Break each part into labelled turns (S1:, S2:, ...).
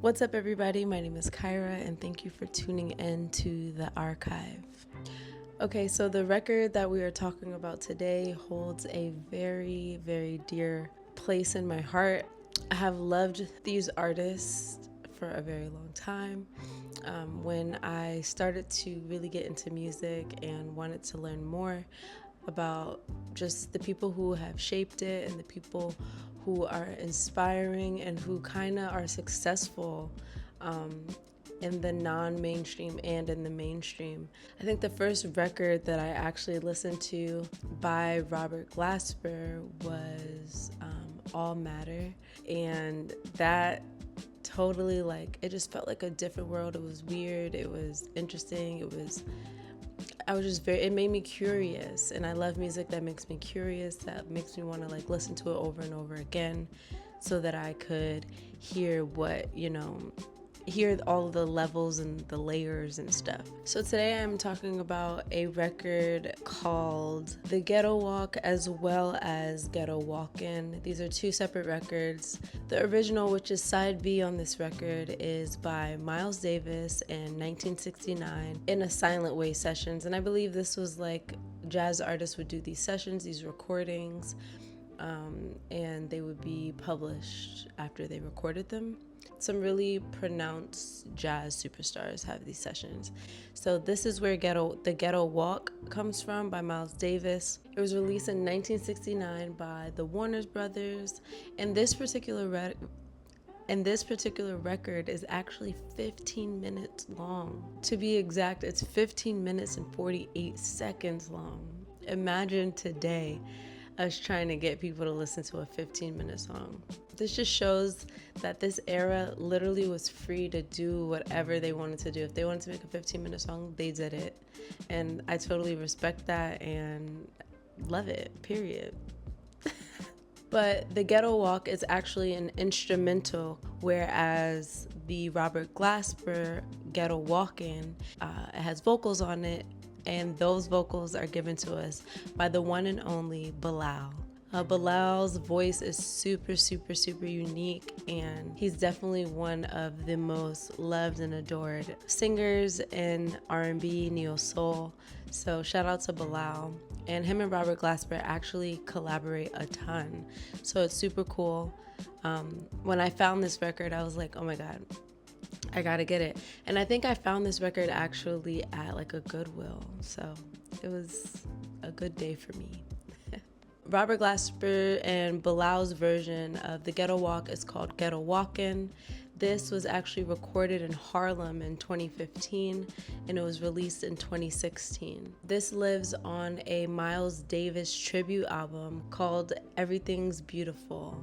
S1: What's up, everybody? My name is Kyra, and thank you for tuning in to the archive. Okay, so the record that we are talking about today holds a very, very dear place in my heart. I have loved these artists for a very long time. When I started to really get into music and wanted to learn more about just the people who have shaped it and the people who are inspiring and who kind of are successful in the non-mainstream and in the mainstream. I think the first record that I actually listened to by Robert Glasper was All Matter, and that totally, like, it just felt like a different world. It was weird, it was interesting, it made me curious, and I love music that makes me curious, that makes me want to like listen to it over and over again so that I could hear hear all the levels and the layers and stuff. So today I'm talking about a record called The Ghetto Walk as well as Ghetto Walkin. These are two separate records. The original, which is side B on this record, is by Miles Davis in 1969 in a Silent Way sessions. And I believe this was like jazz artists would do these sessions, these recordings, and they would be published after they recorded them. Some really pronounced jazz superstars have these sessions. So this is where the Ghetto Walk comes from, by Miles Davis. It was released in 1969 by the Warner Brothers, and this particular record is actually 15 minutes long. To be exact, it's 15 minutes and 48 seconds long. Imagine today us trying to get people to listen to a 15-minute song. This just shows that this era literally was free to do whatever they wanted to do. If they wanted to make a 15-minute song, they did it. And I totally respect that and love it, period. But the Ghetto Walk is actually an instrumental, whereas the Robert Glasper Ghetto Walkin', it has vocals on it, and those vocals are given to us by the one and only Bilal. Bilal's voice is super, super, super unique, and he's definitely one of the most loved and adored singers in R&B, neo-soul. So shout out to Bilal. And him and Robert Glasper actually collaborate a ton, so it's super cool. When I found this record, I was like, oh my God, I gotta get it. And I think I found this record actually at like a Goodwill, so it was a good day for me. Robert Glasper and Bilal's version of the Ghetto Walk is called Ghetto Walkin'. This was actually recorded in Harlem in 2015, and it was released in 2016. This lives on a Miles Davis tribute album called Everything's Beautiful.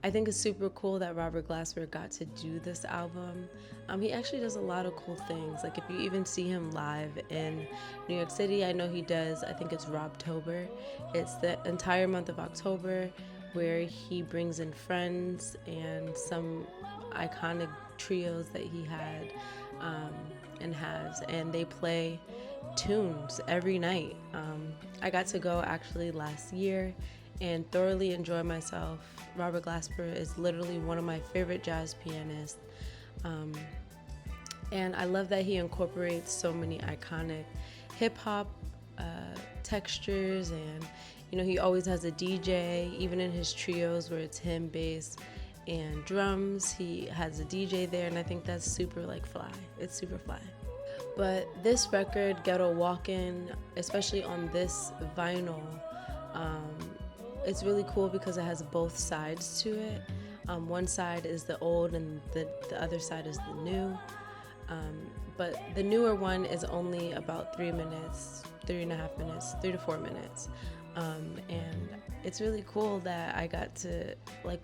S1: I think it's super cool that Robert Glasper got to do this album. He actually does a lot of cool things. Like if you even see him live in New York City, I know he does, I think it's Robtober. It's the entire month of October where he brings in friends and some iconic trios that he had and has, and they play tunes every night. I got to go actually last year and thoroughly enjoy myself. Robert Glasper is literally one of my favorite jazz pianists. And I love that he incorporates so many iconic hip-hop textures, and he always has a DJ, even in his trios where it's him, bass, and drums. He has a DJ there, and I think that's super fly. It's super fly. But this record, Ghetto Walkin', especially on this vinyl, it's really cool because it has both sides to it. One side is the old and the other side is the new. But the newer one is only about 3 minutes, 3.5 minutes, 3 to 4 minutes. And it's really cool that I got to,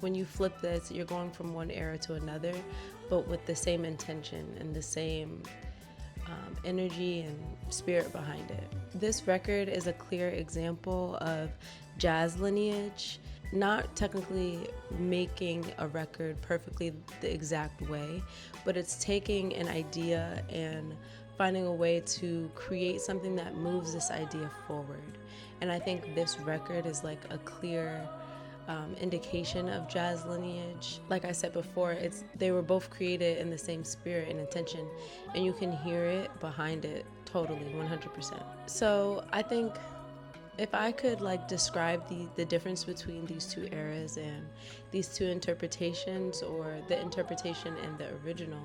S1: when you flip this, you're going from one era to another, but with the same intention and the same energy and spirit behind it. This record is a clear example of jazz lineage, not technically making a record perfectly the exact way, but it's taking an idea and finding a way to create something that moves this idea forward. And I think this record is like a clear indication of jazz lineage. Like I said before, they were both created in the same spirit and intention, and you can hear it behind it totally, 100%. So I think if I could like describe the difference between these two eras and these two interpretations, or the interpretation and the original,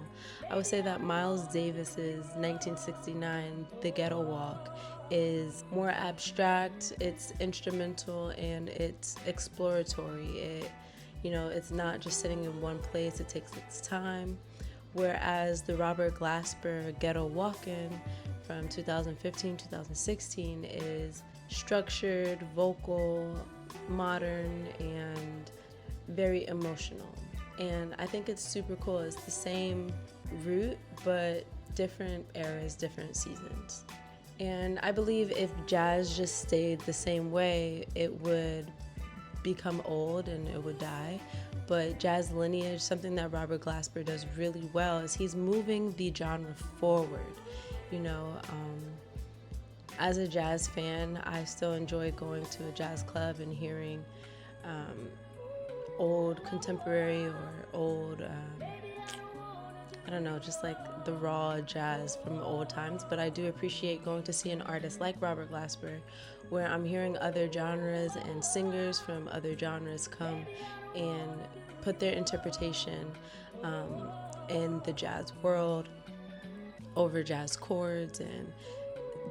S1: I would say that Miles Davis's 1969 The Ghetto Walk is more abstract, it's instrumental, and it's exploratory. It's not just sitting in one place, it takes its time. Whereas the Robert Glasper Ghetto Walkin from 2015-2016 is structured, vocal, modern, and very emotional. And I think it's super cool. It's the same root, but different eras, different seasons. And I believe if jazz just stayed the same way, it would become old and it would die. But jazz lineage, something that Robert Glasper does really well, is he's moving the genre forward. As a jazz fan, I still enjoy going to a jazz club and hearing old contemporary or old, just like the raw jazz from old times. But I do appreciate going to see an artist like Robert Glasper, where I'm hearing other genres and singers from other genres come and put their interpretation in the jazz world over jazz chords and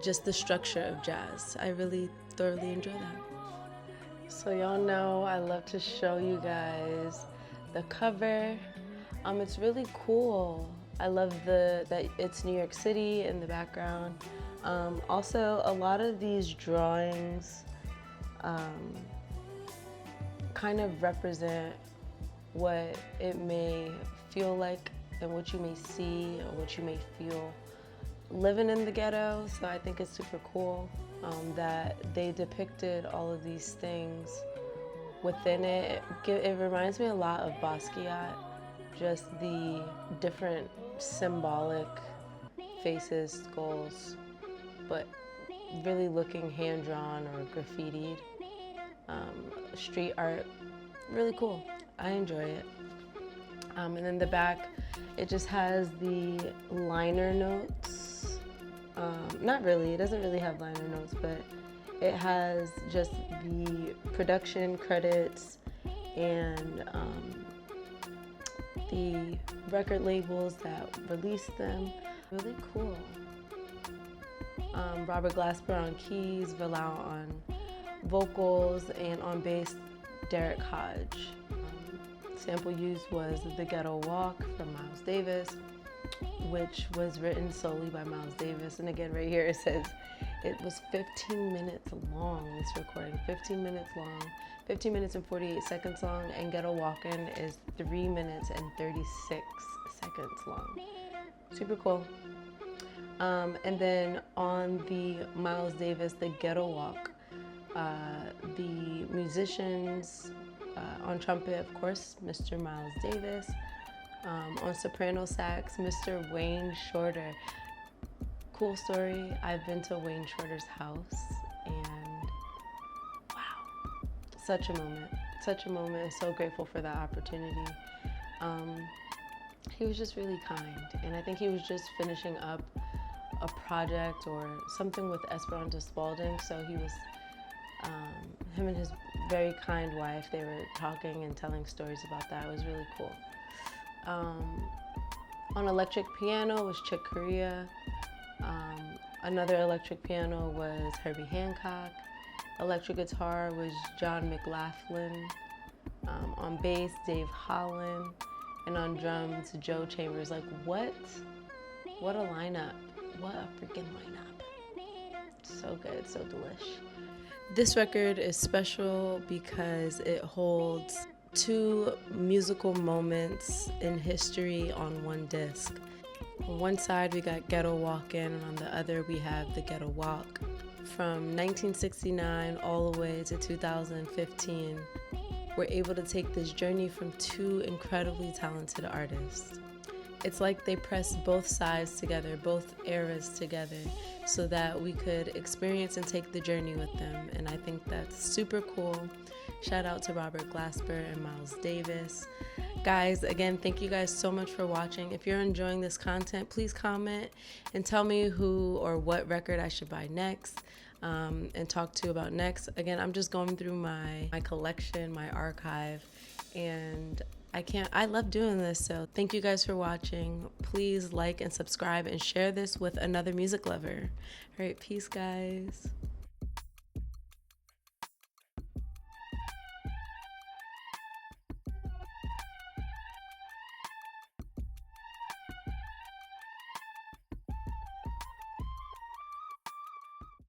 S1: just the structure of jazz. I really thoroughly enjoy that. So y'all know I love to show you guys the cover. It's really cool. I love that it's New York City in the background. Also, a lot of these drawings kind of represent what it may feel like and what you may see or what you may feel living in the ghetto. So I think it's super cool that they depicted all of these things within it. It reminds me a lot of Basquiat, just the different symbolic faces, skulls, but really looking hand-drawn or graffitied. Street art, really cool. I enjoy it. And then the back, it just has the liner notes. Not really, it doesn't really have liner notes, but it has just the production credits and the record labels that released them. Really cool. Robert Glasper on keys, Villau on vocals, and on bass, Derek Hodge. Sample used was The Ghetto Walk from Miles Davis, which was written solely by Miles Davis. And again, right here it says it was 15 minutes long, this recording, 15 minutes long, 15 minutes and 48 seconds long, and Ghetto Walkin' is 3 minutes and 36 seconds long. Super cool. And then on the Miles Davis, The Ghetto Walk, the musicians, on trumpet, of course, Mr. Miles Davis. On soprano sax, Mr. Wayne Shorter. Cool story, I've been to Wayne Shorter's house, and wow, such a moment, so grateful for that opportunity. He was just really kind, and I think he was just finishing up a project or something with Esperanza Spalding, so he was, him and his very kind wife, they were talking and telling stories about that. It was really cool. On electric piano was Chick Corea. Another electric piano was Herbie Hancock. Electric guitar was John McLaughlin. On bass, Dave Holland. And on drums, Joe Chambers. Like, what a lineup. What a freaking lineup. So good, so delish. This record is special because it holds two musical moments in history on one disc. On one side we got Ghetto Walkin', and on the other we have The Ghetto Walk. From 1969 all the way to 2015, we're able to take this journey from two incredibly talented artists. It's like they pressed both sides together, both eras together, so that we could experience and take the journey with them. And I think that's super cool, Shout out to Robert Glasper and Miles Davis. Guys, again, thank you guys so much for watching. If you're enjoying this content, please comment and tell me who or what record I should buy next, and talk to about next. Again, I'm just going through my collection, my archive, and I love doing this. So thank you guys for watching. Please like and subscribe and share this with another music lover. All right, peace, guys.